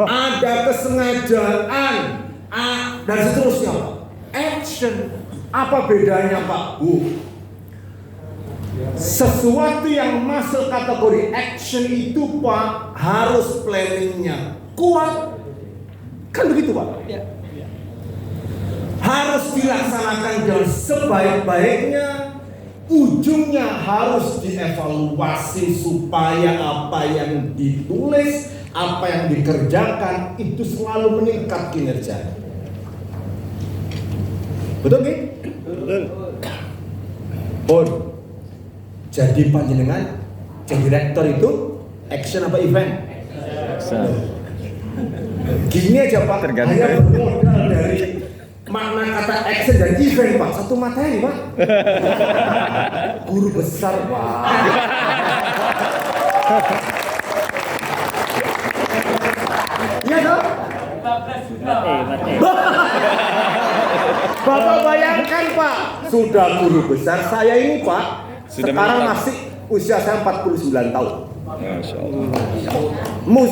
ada kesengajaan, dan seterusnya. Action. Apa bedanya Pak Bu? Sesuatu yang masuk kategori action itu Pak harus planningnya kuat. Kan begitu Pak? Ya. Harus dilaksanakan dengan sebaik-baiknya. Ujungnya harus dievaluasi supaya apa yang ditulis, apa yang dikerjakan itu selalu meningkat kinerja. Betul nggih? Betul. Pun jadi panjenengan jadi direktur itu action apa event? Action. Gini aja Pak, hanya bermodal dari makna kata action dan event Pak, satu materi Pak. Guru besar Pak. Iya dong? Bapak bayangkan Pak, sudah guru besar saya ini Pak, sekarang masih usia saya 49 tahun. Masya Allah.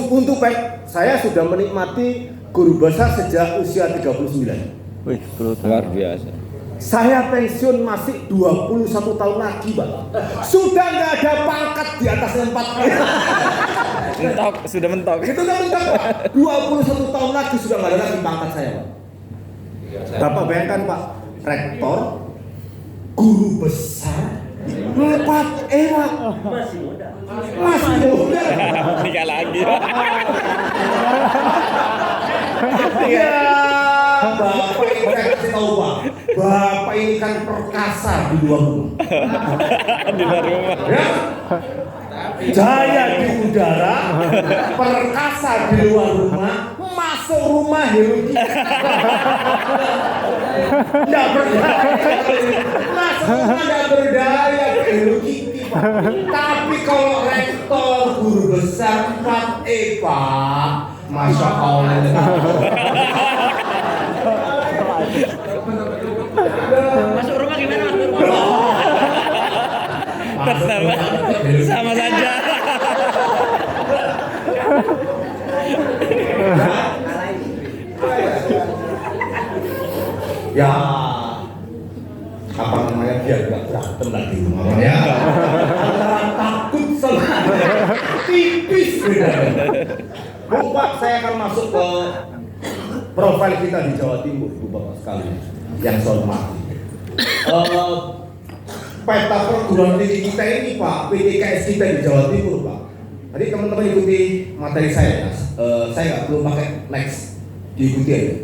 Untuk saya sudah menikmati guru besar sejak usia 39. Wih, luar biasa. Saya pensiun masih 21 tahun lagi, Pak. Sudah nggak ada pangkat di atasnya 40. Mentok, sudah mentok. Itu nggak mentok, Pak. 21 tahun lagi sudah nggak ada lagi pangkat saya, Pak. Bapak bayangkan, Pak, rektor, guru besar, 4 era. Masih muda. Nikah lagi. Ya, Bapak ini kan kasih tahu Pak. Bapak ini kan perkasa di luar rumah. Di luar rumah. Ya. Jaya di udara, perkasa di luar rumah, masuk rumah Hello Kitty. Nggak berdaya. Masuk rumah nggak berdaya Hello Kitty, Pak. Tapi kalau rektor guru besar 4E Pak, Masya Allah. Masuk rumah gimana Mas? Sama saja. Ya, apa namanya biar nggak berantem lagi ya. Antara takut sama tipis beda. Bapak, saya akan masuk ke profil kita di Jawa Timur, Bapak sekalian yang saya hormati. Peta perguruan tinggi kita ini Pak, PTKS kita di Jawa Timur Pak. Tadi teman-teman ikuti materi saya, saya nggak perlu pakai next, diikuti aja.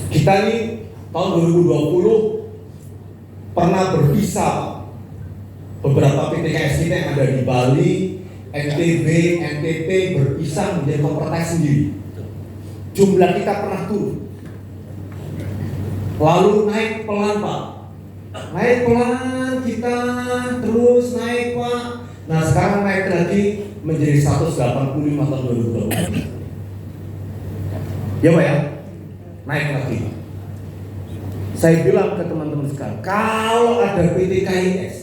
Kita ini tahun 2020 pernah berpisah beberapa PTKS kita yang ada di Bali, NTB, NTT berpisah menjadi kompetensi sendiri. Jumlah kita pernah turun, lalu naik pelan Pak. Naik pelan kita terus naik Pak. Nah sekarang naik lagi menjadi 185 tahun 2020. Ya Pak ya, naik lagi. Saya bilang ke teman-teman sekarang, kalau ada PTKIS,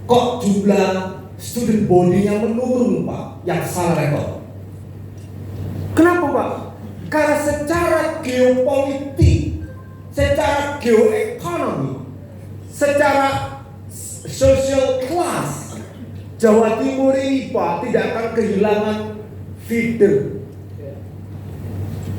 kok jumlah student body-nya menurun Pak, yang salah rektor. Kenapa Pak? Karena secara geopolitik, secara geoekonomi, secara social class, Jawa Timur ini Pak tidak akan kehilangan feeder.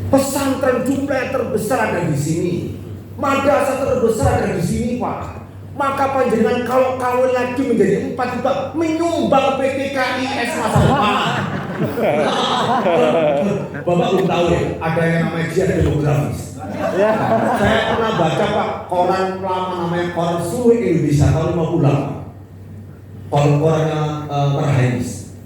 Pesantren jumlah terbesar ada di sini, madrasah terbesar ada di sini Pak. Maka panjenengan kalau kawin lagi menjadi 4 juga menyumbang PTKIS masa depan. Bapak belum tahu ya, ada yang namanya jihad demografis. Ya. Saya pernah baca Pak, koran lama namanya Koran Seluruh Indonesia tahun 50. Korannya Terhainis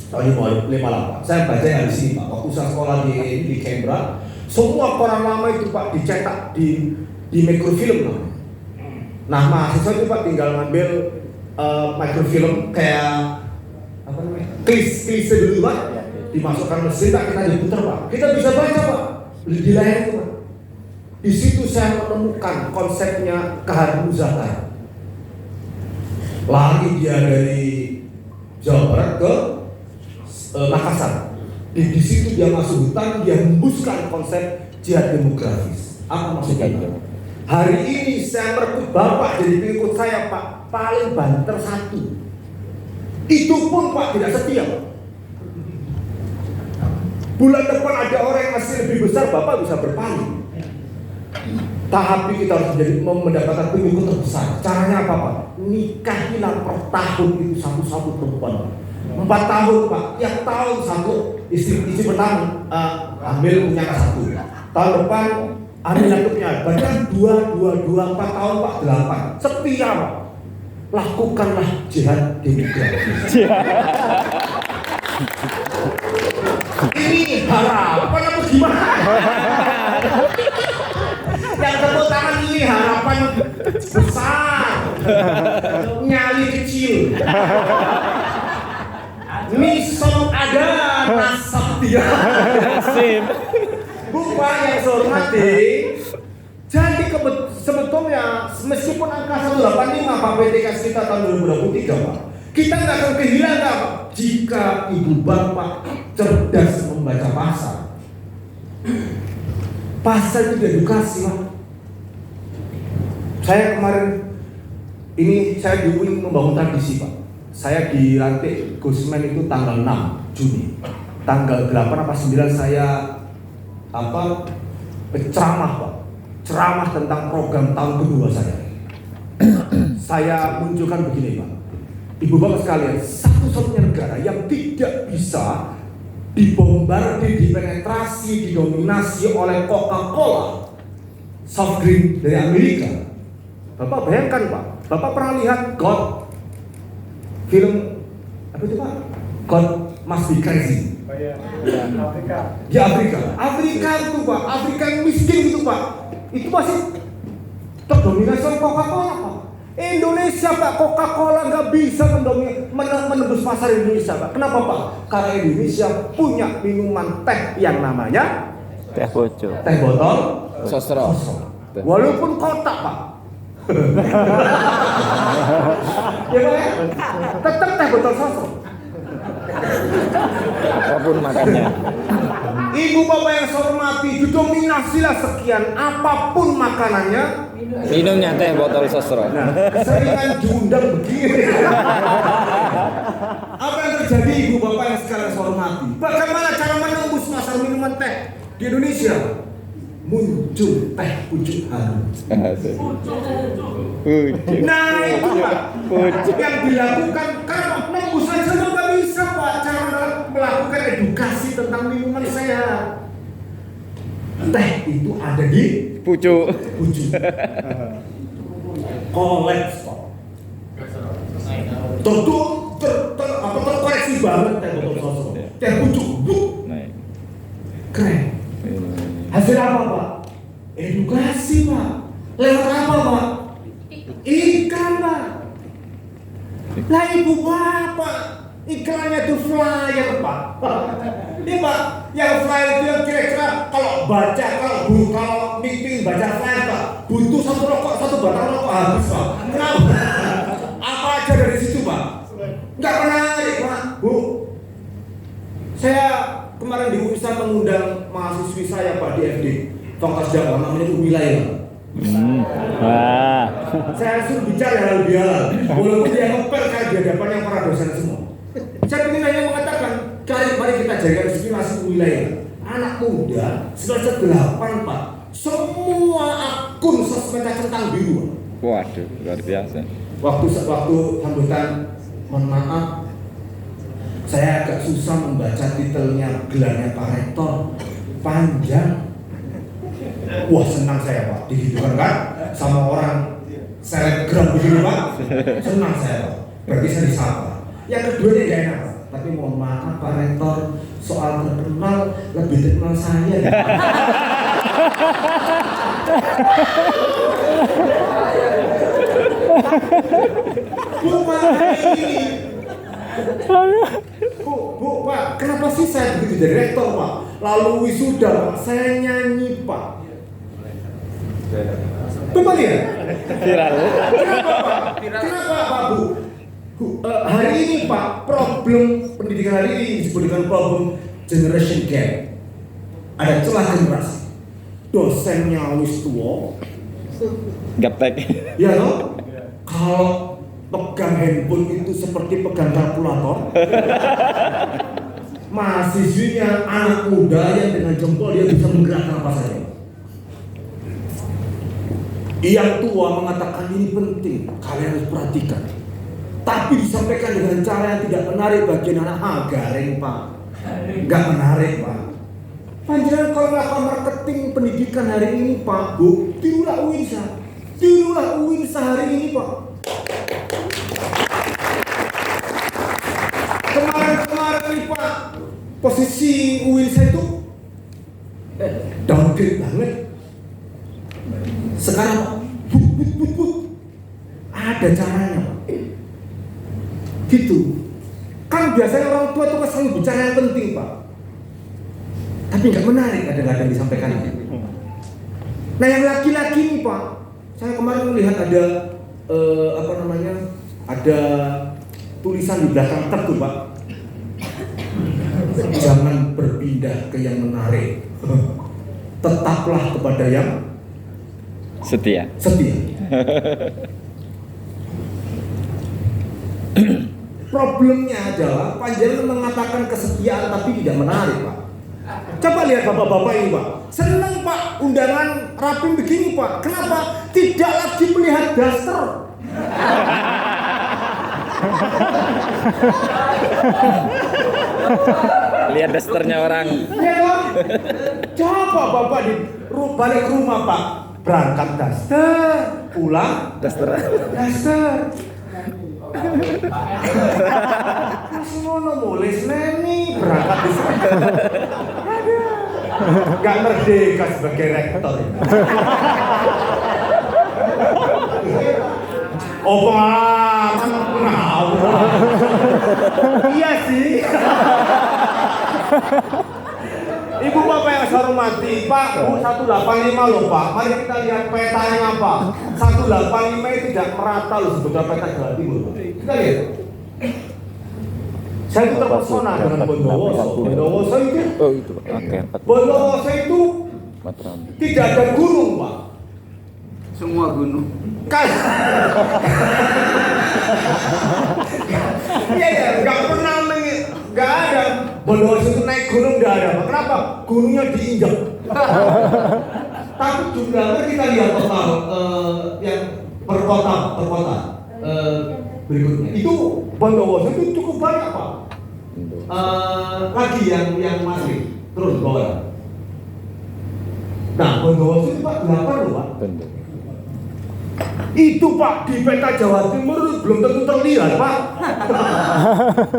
tahun 58. Saya baca yang di sini Pak. Waktu saya sekolah di Canberra, semua koran lama itu Pak dicetak di mikrofilm Pak. Nah mahasiswa itu Pak tinggal ngambil mikrofilm kayak apa namanya, klise dulu Pak, dimasukkan mesin tak kita diputar Pak. Kita bisa baca Pak di layar itu Pak. Di situ saya menemukan konsepnya Kahar Muzakar. Lari dia dari Jawa Barat ke Makassar. Di situ dia masuk hutan, dia hembuskan konsep jihad demografis. Apa maksudnya? Hari ini saya merebut Bapak jadi pengikut saya, Pak, paling banter 1. Itu pun Pak tidak setia. Bulan depan ada orang yang masih lebih besar, Bapak bisa berpaling. Tapi kita harus mendapatkan pengikut terbesar. Caranya apa, Pak? Nikahilah per tahun itu satu perempuan. 4 tahun, Pak. Tiap tahun 1 istri pertama ambil punya 1. Tahun depan ambil yang punya. Bahkan 2, 4 tahun, Pak, 8. Setia, Pak. Lakukanlah jihad demografis. Ini harapan apa gimana? Yang tepuk tangan ini harapan besar, nyali kecil. Misal ada nasab dia. Bapak yang saya hormati, jadi sebetulnya meskipun angka 185 Pak PTKS kita tahun 2023 Pak, kita nggak akan kehilangan Pak jika ibu bapak cerdas membaca pasar. Pasar itu edukasi Pak. Saya kemarin ini saya ingin membangun tradisi Pak. Saya dilantik Gusmen itu tanggal 6 Juni. Tanggal 8 apa 9 saya ceramah Pak. Ceramah tentang program tahun kedua saya. Saya munculkan begini Pak. Ibu bapak sekalian, satu-satunya negara yang tidak bisa dibombardir, dipenetrasi, didominasi oleh Coca-Cola soft drink dari Amerika. Bapak bayangkan Pak, Bapak pernah lihat God film apa itu Pak? God Must Be Crazy. Di Afrika itu Pak, Afrika yang miskin itu Pak, itu masih terdominasi oleh Coca-Cola Pak. Indonesia Pak, Coca-Cola nggak bisa menembus pasar Indonesia Pak. Kenapa Pak? Karena Indonesia punya minuman teh yang namanya Teh Bojo. Teh botol Sosro. Walaupun kotak Pak. Ya Pak, tetap teh botol sosro. Apapun makannya. Ibu bapak yang saya hormati, didominasilah sekian apapun makanannya. Minumnya teh botol sosro. Nah, seringan diundang begini. Apa yang terjadi ibu bapak yang sekarang saya hormati? Bagaimana cara menembus pasar minuman teh di Indonesia? Muncul teh pucuk harum. Nah itu Pak yang dilakukan karena nembus saja nggak bisa Pak. Cara melakukan edukasi tentang minuman sehat. Teh itu ada di Pucuk. Kolaps Pak. Terkoreksi banget teh botol sosro. Teh pucuk, Naik. keren. Hasil apa Pak? Edukasi Pak. Lewat apa Pak? Iklan Pak. Lah ibu bapak, iklannya itu flyer Pak. Ini Pak, yang flyer itu yang kira-kira kalau meeting baca flyer Pak, butuh satu batang rokok habis Pak. Kenapa? Apa aja dari situ Pak? Nggak menarik Pak, Bu. Saya kemarin di UISA mengundang mahasiswi saya Pak di FD Fakultas Jawa, namanya Wilayah. Wah. Saya suruh bicara halal bihalal, walaupun dia ngepel kayak di hadapan yang para dosen semua. Saya ingin hanya mengatakan, mari kita jadikan inspirasi Wilayah. Anak muda semester 8 Pak, semua akun sosmed centang biru. Waduh, luar biasa. Waktu sambutan, mohon maaf, saya agak susah membaca titelnya, gelarnya Pak Rektor, panjang. Wah senang saya Pak, dihidupkan kan sama orang selebgram begini Pak, senang saya Pak, berarti saya disapa. Yang keduanya gak enak Pak, tapi mohon maaf Pak Rektor, soal terkenal lebih terkenal saya ya. Bukan ini. Bu, Pak, kenapa sih saya begitu jadi rektor Pak? Lalu wisuda Pak, saya nyanyi Pak. Betul ya? Viral. Kenapa Pak? Kenapa Pak Bu? Hari ini Pak, problem pendidikan hari ini disebut dengan problem generation gap, ada celah generasi. Dosennya wis tua, Gaptek. ya loh. Kalau pegang handphone itu seperti pegang kalkulator. Mahasiswinya anak muda yang dengan jempol dia bisa menggerakkan apa saja. Yang tua mengatakan ini penting, kalian harus perhatikan. Tapi disampaikan dengan cara yang tidak menarik bagi anak garing pak, nggak menarik pak. Panjenengan kalau melakukan marketing pendidikan hari ini pak, bu, tirulah UINSA hari ini pak. Kemarin nih pak, posisi UINSA itu downgrade banget. Sekarang ada caranya pak. Gitu. Kan biasanya orang tua itu selalu bicara yang penting pak, tapi nggak menarik kadang-kadang disampaikan. Nah yang laki-laki nih pak, saya kemarin melihat ada ada tulisan di belakang truk tuh pak, jangan berpindah ke yang menarik, tetaplah kepada yang Setia. Problemnya adalah panjenengan mengatakan kesetiaan tapi tidak menarik pak. Coba lihat bapak-bapak ini pak, seneng pak undangan rapim begini pak. Kenapa? Tidak lagi melihat daster. Lihat dasternya orang. Ya kan? Coba bapak di balik rumah pak, berangkat daster, pulang Daster. daster. Masih ngono mulis neni berangkat di sana. Aduh, nggak merdeka sebagai rektor. Oh pengalaman. Iya sih. Ibu bapak yang saya hormati, Pak, Bu 185 loh Pak. Mari kita lihat petanya Pak. 185 itu tidak merata loh sebetulnya peta Jawa Timur. Kita lihat. Saya itu terpesona dengan Bondowoso. Bondowoso itu, Bondowoso itu tidak ada gunung Pak. Semua gunung. Kan? Iya, nggak pernah nggak ada. Bondowoso itu naik gunung nggak ada. Kenapa? Gunungnya diinjak. Tapi jumlahnya kita lihat total yang per kota berikutnya. Itu Bondowoso itu cukup banyak Pak. Lagi yang masih terus bawah. Nah Bondowoso itu Pak 8 loh Pak. Itu Pak di peta Jawa Timur belum tentu terlihat Pak.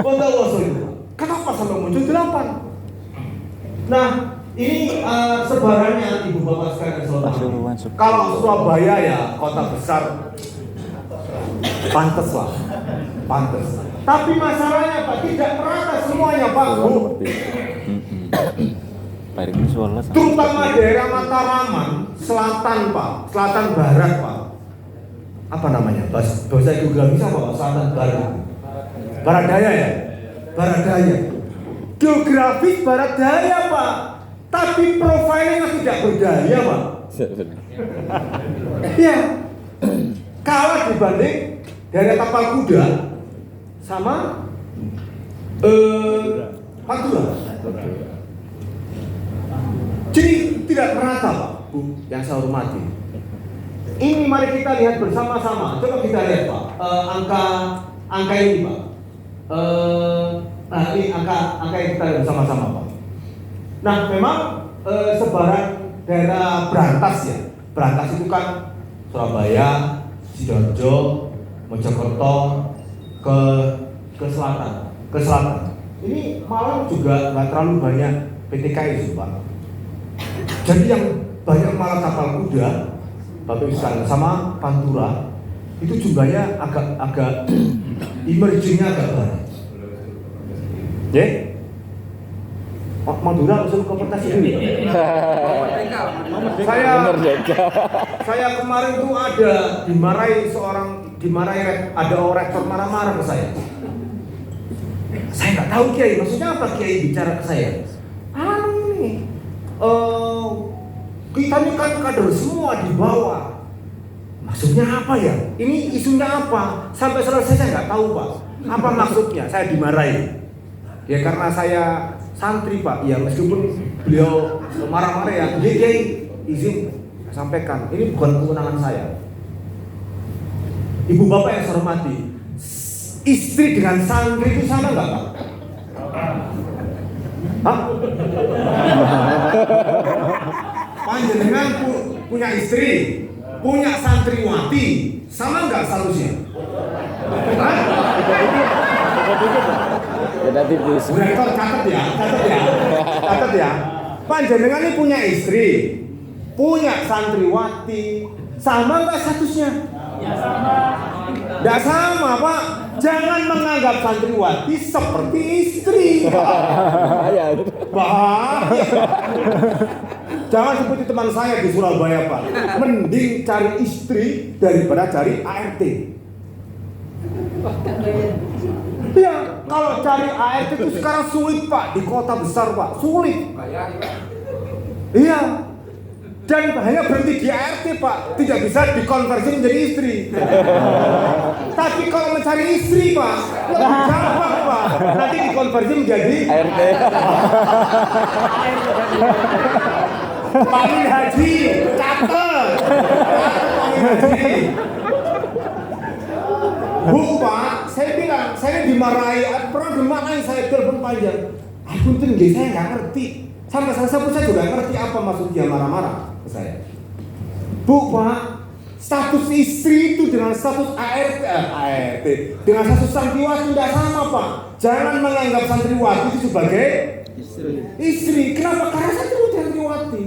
Bondowoso itu. Kenapa sampai muncul 8? Nah, ini sebarannya Ibu Bapak sekalian saudara. Kalau Surabaya ya kota besar, pantes lah, pantes. Tapi masalahnya Pak tidak merata semuanya Pak. Bu. Terutama daerah Mataraman, selatan Pak, selatan barat Pak. Apa namanya? Bahasa geografis apa Pak? Selatan barat. Barat daya ya? Barat daya. Geografis barat daya Pak. Tapi profilnya tidak berdaya Pak. Iya. Kalah dibanding daerah Tapal Kuda sama Pantura. Jadi tidak merata Pak, Bu, yang saya hormati. Ini mari kita lihat bersama-sama. Coba kita lihat Pak, angka ini Pak. Nah ini angka yang kita lihat bersama-sama Pak. Nah memang sebaran daerah berantas ya. Berantas itu kan Surabaya, Sidoarjo, Mojokerto ke selatan. Ini Malang juga nggak terlalu banyak PTKI sih Pak. Jadi yang banyak malah Tapal Kuda, Bapak Ibu sama Pantura itu jumlahnya agak emergingnya agak banyak. Ya? Madura usul kompetisi dulu. Saya kemarin tuh ada dimarahi ada rektor marah-marah ke saya. Saya nggak tahu Kiai, maksudnya apa Kiai bicara ke saya? kita ini kan kader semua di bawah. Maksudnya apa ya? Ini isunya apa? Sampai selesai saya nggak tahu Pak. Apa maksudnya? Saya dimarahi. Ya karena saya santri Pak. Ya meskipun beliau marah-marah ya. Dia izin sampaikan. Ini bukan kewenangan saya. Ibu bapak yang saya hormati, istri dengan santri itu sama nggak Pak? Hah? Panjenengan punya istri, punya santriwati, sama nggak statusnya? Beda tipis. Bu Rektor catat ya. Panjenengan ini punya istri, punya santriwati, sama nggak statusnya? Ya sama. Nggak sama Pak. Jangan menganggap santriwati seperti istri. Bahaya. Jangan seperti teman saya di Surabaya Pak. Mending cari istri daripada cari ART. Iya, kalau cari ART itu sekarang sulit Pak. Di kota besar Pak, sulit. Iya. Dan hanya berhenti di ART Pak, tidak bisa dikonversi menjadi istri. Tapi kalau mencari istri Pak, lebih gampang Pak. Nanti dikonversi menjadi ART. Pak Min Haji, catat. Pak Min Haji. Bu Pak, saya bilang, saya dimarahi, pernah dimarahi saya telepon panjang. Aku tinggi, saya nggak ngerti. Sampai saya pun saya juga ngerti apa maksud dia marah-marah ke saya. Bu Pak, status istri itu dengan status ART, dengan status santriwati tidak sama Pak. Jangan menganggap santriwati itu sebagai istri. Kenapa? Karena santriwati.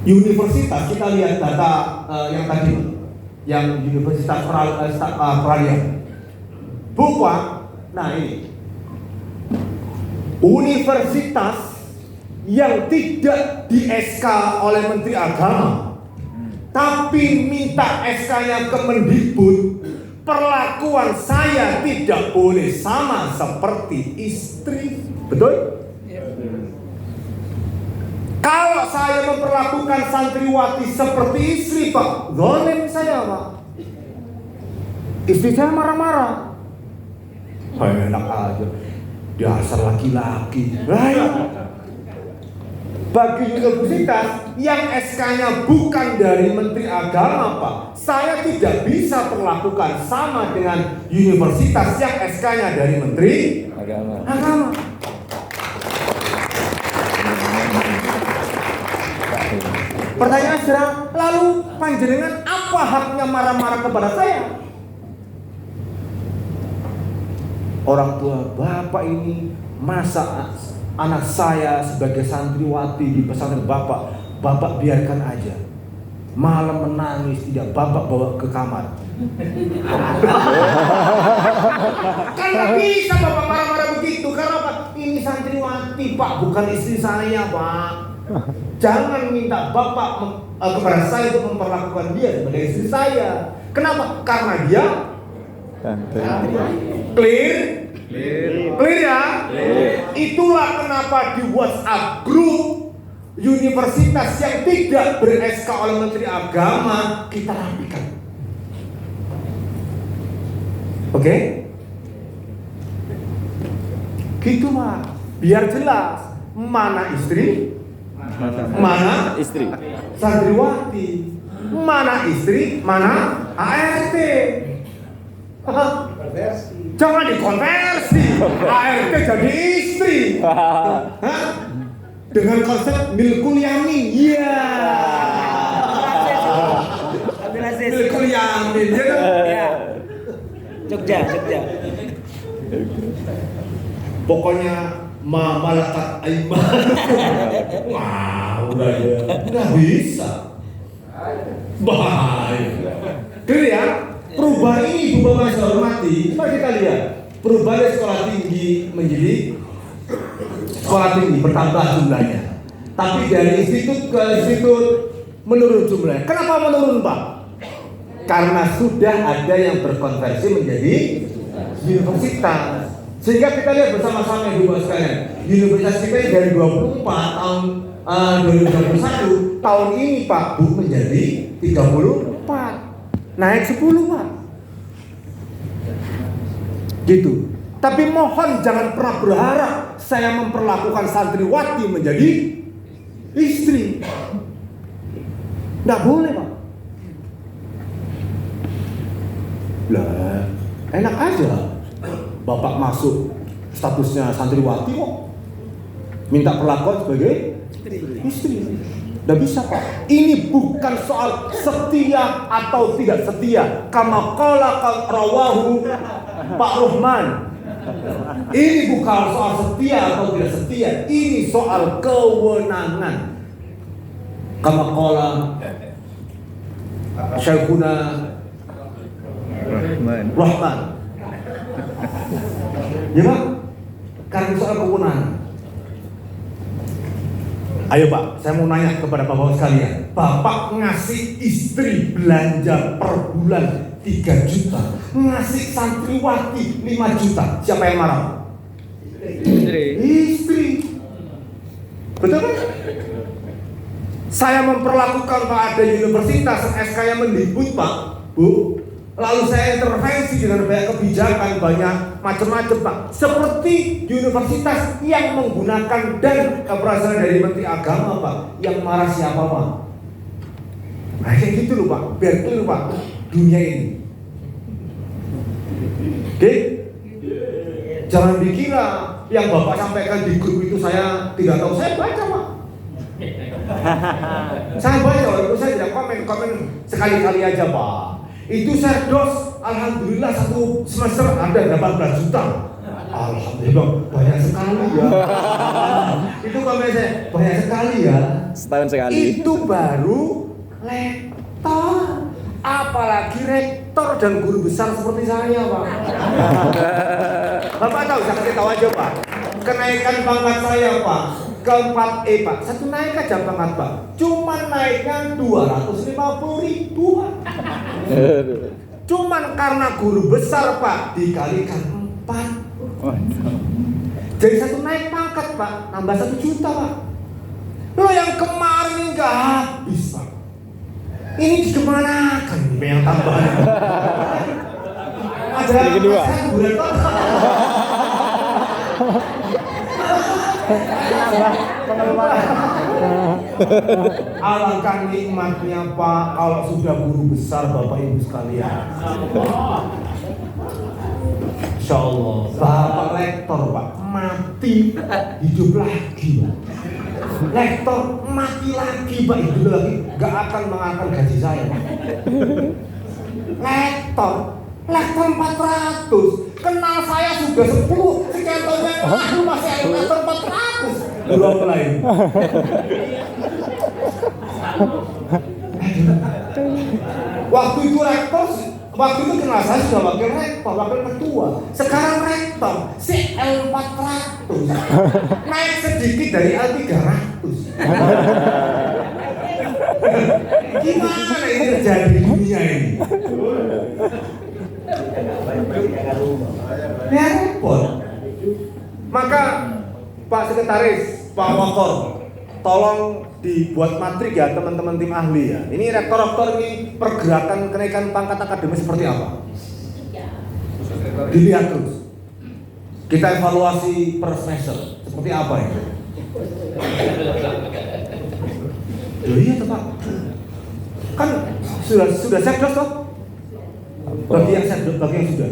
Universitas, kita lihat data yang tadi, yang Universitas Peralihan. Bu Pak, nah ini universitas yang tidak di SK oleh Menteri Agama, tapi minta SK-nya ke Mendikbud, perlakuan saya tidak boleh sama seperti istri. Betul? Kalau saya memperlakukan santriwati seperti istri Pak, zalim saya Pak. Istri saya marah-marah. Enak aja. Dasar laki-laki. Bagi universitas yang SK-nya bukan dari Menteri Agama Pak, saya tidak bisa perlakukan sama dengan universitas yang SK-nya dari Menteri Agama. Pertanyaan sekarang, lalu panjenengan apa haknya marah-marah kepada saya? Orang tua bapak ini masa anak saya sebagai santriwati di pesantren bapak biarkan aja. Malam menangis tidak bapak bawa ke kamar. Kan gak bisa bapak marah-marah begitu. Karena apa? Ini santriwati Pak, bukan istri saya Pak. Jangan minta bapak kepada saya untuk memperlakukan dia sebagai istri saya. Kenapa? Karena dia clear ya? Itulah kenapa di WhatsApp grup universitas yang tidak ber-SK oleh Menteri Agama kita rapikan. Oke? Gitu Pak. Biar jelas mana istri, mana istri, santriwati, mana istri, mana ART. Jangan dikonversi ART jadi istri. Dengan konsep milkul yamin. Iya. Milkul yamin ya kan? Jogja. Pokoknya malakat aiman. Wah, udah ya. Nggak bisa. Bahaya. Clear ya? Perubahan ini Bu Bapak yang saya hormati, mari kita lihat perubahan dari sekolah tinggi menjadi sekolah tinggi bertambah jumlahnya. Tapi dari institut ke institut menurun jumlahnya. Kenapa menurun Pak? Karena sudah ada yang berkonversi menjadi universitas. Sehingga kita lihat bersama-sama Ibu Bapak sekalian, Universitas kita dari 24 tahun 2021 tahun ini Pak Bu menjadi 34, naik 10 Pak. Gitu. Tapi mohon jangan pernah berharap saya memperlakukan santriwati menjadi istri. Nggak boleh Pak. Lah, enak aja Bapak masuk statusnya santriwati kok minta perlakuan sebagai istri. Nggak bisa Pak. Ini bukan soal setia atau tidak setia. Kama qala rawahu Pak Rahman. Ini bukan soal setia atau tidak setia. Ini soal kewenangan. Kama qala Syekhuna Rahman. Ya Pak, karena soal kewenangan. Ayo Pak, saya mau nanya kepada Bapak sekalian. Bapak ngasih istri belanja per bulan 3 juta, ngasih santriwati 5 juta. Siapa yang marah? Istri. Betul kan? Saya memperlakukan Pak ada universitas SK-nya mendikbud Pak, Bu. Lalu saya intervensi dengan banyak kebijakan, banyak macam-macam Pak. Seperti universitas yang menggunakan dan keberhasilan dari Menteri Agama Pak. Yang marah siapa Pak? Nah kayak gitu loh Pak, biar clear Pak dunia ini. Oke? Jangan dikira yang Bapak sampaikan di grup itu saya tidak tahu. Saya baca Pak. Saya baca, itu saya tidak komen sekali-kali aja Pak. Itu Serdos, alhamdulillah 1 semester ada 18 juta. Alhamdulillah, banyak sekali ya. Itu komen saya, banyak sekali ya. Setahun sekali. Itu baru lektor. Apalagi rektor dan guru besar seperti saya Pak. Bapak tahu, saya kasih tahu aja Pak. Kenaikan pangkat saya Pak ke 4E Pak, 1 naik aja pangkat Pak. Cuman naiknya 250.000 Pak. Cuman karena guru besar Pak dikalikan 4. Jadi 1 naik pangkat Pak, nambah 1 juta Pak. Lo yang kemarin ini nggak habis Pak. Ini dikemanakan yang tambahan? Ada yang kedua. Alangkah nikmatnya Pak kalau sudah guru besar Bapak Ibu sekalian. Insya Allah Bapak lektor Pak mati hidup lagi Pak. Lektor mati lagi Pak, hidup lagi, gak akan mengangkat gaji saya Pak. Lektor 400, kenal saya sudah 10, sekian tahun yang lalu masih ada lektor 400. Belum mulai. Waktu itu rektor, waktu itu kenal saya sudah wakil rektor, wakil ketua. Sekarang rektor, si L400, naik sedikit dari L300. Gimana ini terjadi di dunia ini? Ya repot. Maka Pak Sekretaris, Pak Wakor, tolong dibuat matrik ya teman-teman tim ahli ya. Ini rektor-rektor ini pergerakan kenaikan pangkat akademis seperti apa? Dilihat terus. Kita evaluasi per semester seperti apa ya? Iya tuh Pak. Kan sudah Sekdos toh? Bagi yang Sekdos, bagi yang sudah.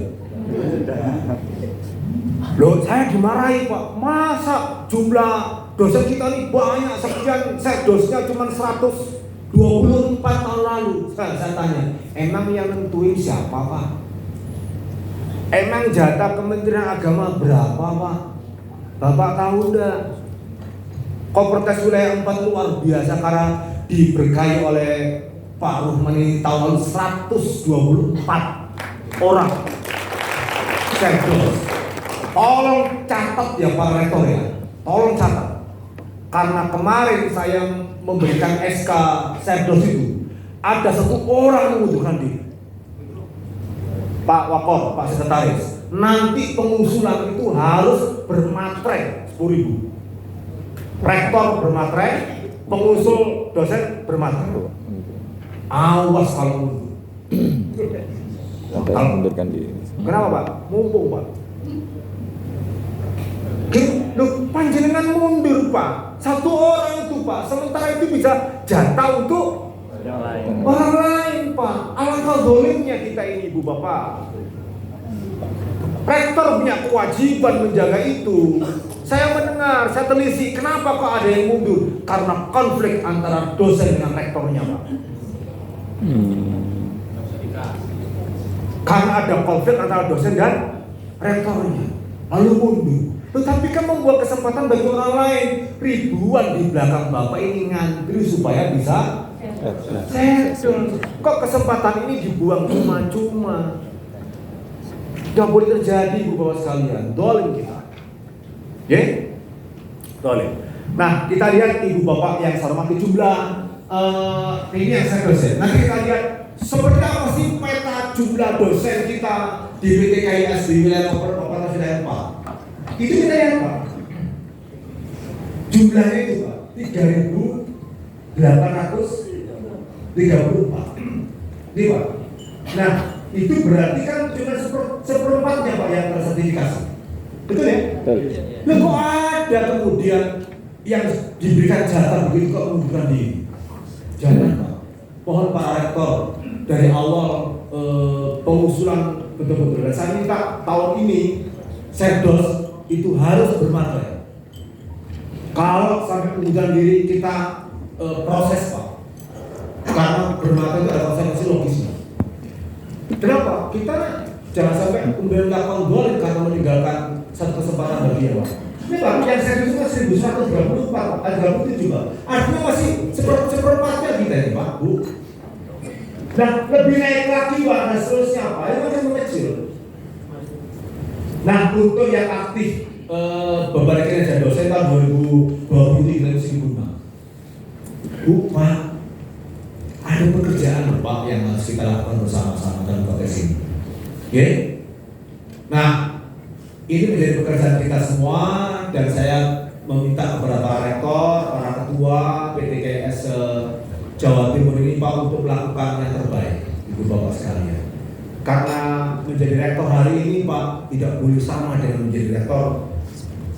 Loh, saya dimarahi Pak. Masa jumlah dosen kita ini banyak sekian, Sekdosnya cuma 124 tahun lalu. Saya tanya, emang yang nentuin siapa Pak? Emang jatah Kementerian Agama berapa Pak? Bapak tahu enggak? Kopertas wilayah 4 luar biasa karena diberkahi oleh Pak Rahman ini tahun lalu 124 orang Sekdos. Tolong catat ya Pak Rektor ya, tolong catat. Karena kemarin saya memberikan SK Sekdos itu, ada 1 orang yang membutuhkan diri. Pak Wakor, Pak Sekretaris, nanti pengusulan itu harus bermaterai 10.000. Rektor bermaterai, pengusul dosen bermaterai. Awas kalau mundur. Sampai mundurkan diri. Kenapa Pak? Mumpung Pak. Loh, panjenengan mundur Pak. Satu orang itu Pak, sementara itu bisa jatah untuk orang lain Pak. Alangkah dolimnya kita ini Ibu Bapak. Rektor punya kewajiban menjaga itu. Saya mendengar, saya telisik, kenapa kok ada yang mundur? Karena konflik antara dosen dengan rektornya Pak. Karena ada konflik antara dosen dan rektornya, lalu mundur. Tetapi kan membuat kesempatan bagi orang lain. Ribuan di belakang Bapak ini ngantri supaya bisa settle. Kok kesempatan ini dibuang cuma-cuma? Tidak boleh terjadi Ibu Bapak sekalian. Dolim kita. Oke? Dolim. Nah, kita lihat Ibu Bapak yang saya hormati jumlah ini yang saya dosen. Nanti kita lihat seperti apa sih peta jumlah dosen kita di PTKIS di wilayah Kabupaten Wilayah Pak. Itu kita lihat Pak. Jumlahnya itu Pak 3.834. Ini Pak. Nah, itu berarti kan cuma seperempatnya Pak yang tersertifikasi. Betul ya? Betul. Loh kok ada kemudian yang diberikan jatah begitu kok mengundurkan diri? Jangan Pak. Mohon Pak Rektor dari awal pengusulan betul-betul. Dan saya minta tahun ini Setdos itu harus bermaterai. Kalau sampai mengundurkan diri kita proses Pak. Karena bermaterai itu ada konsekuensi logisnya. Kenapa? Kita jangan sampai kemudian melakukan dolim karena meninggalkan satu kesempatan bagi yang lain. Ini Pak, yang saya itu kan 1134, ada 37 Pak. Artinya masih seperempatnya kita ini Pak, Bu. Nah, lebih naik lagi Pak, dan seterusnya Pak, ini masih mengecil. Nah, untuk yang aktif beban kinerja dosen tahun 2023 dan 2005. Bu, Pak, ada pekerjaan Pak yang harus kita lakukan bersama-sama dalam konteks ini. Oke? Nah, ini menjadi pekerjaan kita semua dan saya meminta kepada para rektor, para ketua PTKIS Jawa Timur ini Pak untuk melakukan yang terbaik, Ibu Bapak sekalian. Karena menjadi rektor hari ini Pak tidak boleh sama dengan menjadi rektor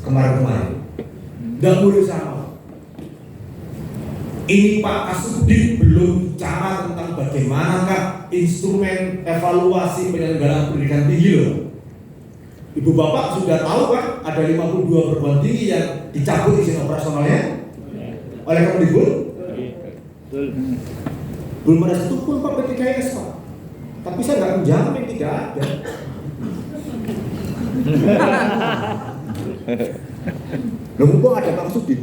kemarin-kemarin. Tidak boleh sama. Ini Pak Kasubdit belum bicara tentang bagaimanakah instrumen evaluasi penyelenggaraan pendidikan tinggi loh. Ibu Bapak sudah tahu kan ada 52 perguruan tinggi yang dicabut izin operasionalnya oleh Kemdikbud. Belum ada satu pun Pak PTKIS Pak. Tapi saya nggak menjamin tidak ada. Loh mumpung ada Pak Kasubdit.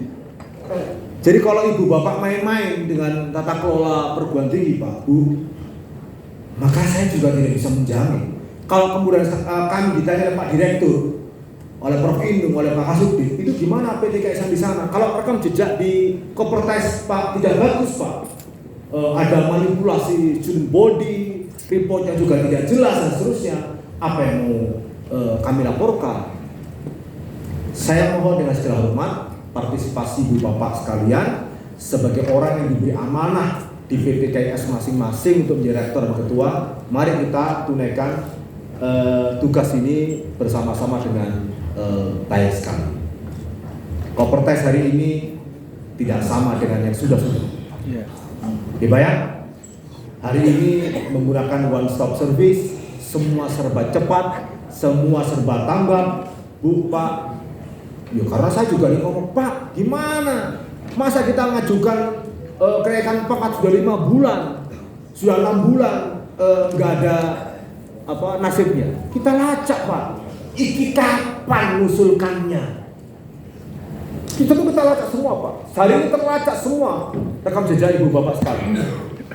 Jadi kalau Ibu Bapak main-main dengan tata kelola perguruan tinggi Pak Bu, maka saya juga tidak bisa menjamin. Kalau kemudian kami ditanya oleh Pak Direktur, oleh Prof Indung, oleh Pak Kasubdit, itu gimana PTKIS di sana? Kalau rekam jejak di Kopertais Pak tidak bagus Pak, ada manipulasi student body, reportnya juga tidak jelas dan seterusnya. Apa yang mau kami laporkan? Saya mohon dengan segala hormat partisipasi Ibu Bapak sekalian sebagai orang yang diberi amanah di PTKIS masing-masing untuk menjadi rektor dan ketua. Mari kita tunaikan tugas ini bersama-sama dengan baik sekali. Kopertais hari ini tidak sama dengan yang sudah-sudah. Dibayang? Hari ini menggunakan one stop service, semua serba cepat, semua serba tanggap. Bu Pak, ya karena saya juga ngomong Pak, gimana? Masa kita ngajukan kenaikan pangkat sudah 5 bulan, sudah 6 bulan nggak ada nasibnya. Kita lacak Pak. Iki kapan ngusulkannya? Kita lacak semua Pak. Hari ini terlacak semua rekam jejak Ibu Bapak sekalian.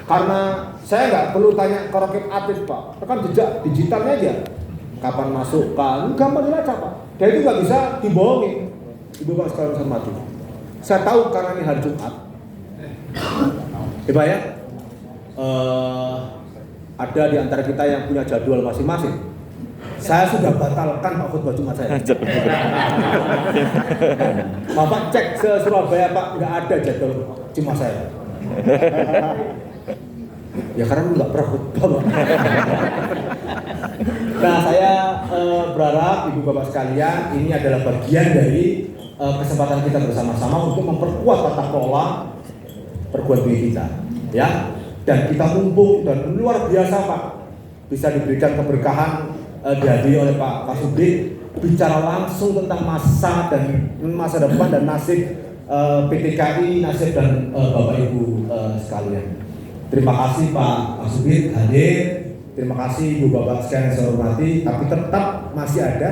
Karena saya nggak perlu tanya ke Rakib Atid Pak. Rekam jejak digitalnya aja. Kapan masuk kan? Gampang dilacak Pak. Dan itu nggak bisa dibohongin. Ibu Bapak sekalian saya mati. Saya tahu karena ini hari Jumat. Coba ya. Ada di antara kita yang punya jadwal masing-masing. Saya sudah batalkan Pak khutbah Jumat saya. Bapak cek ke Surabaya Pak, nggak ada jadwal Jumat saya. Ya karena lu nggak pernah khutbah Pak. Nah saya berharap Ibu Bapak sekalian ini adalah bagian dari kesempatan kita bersama-sama untuk memperkuat tata kelola perguruan tinggi kita, ya. Dan kita mumpung dan luar biasa Pak, bisa diberikan keberkahan dihadiri oleh Pak Kasubdit bicara langsung tentang masa depan dan nasib PTKI, nasib dan Bapak Ibu sekalian. Terima kasih Pak Kasubdit hadir. Terima kasih Ibu Bapak sekalian yang saya hormati. Tapi tetap masih ada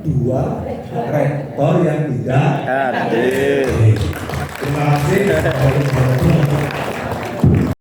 2 rektor yang tidak hadir. Terima kasih.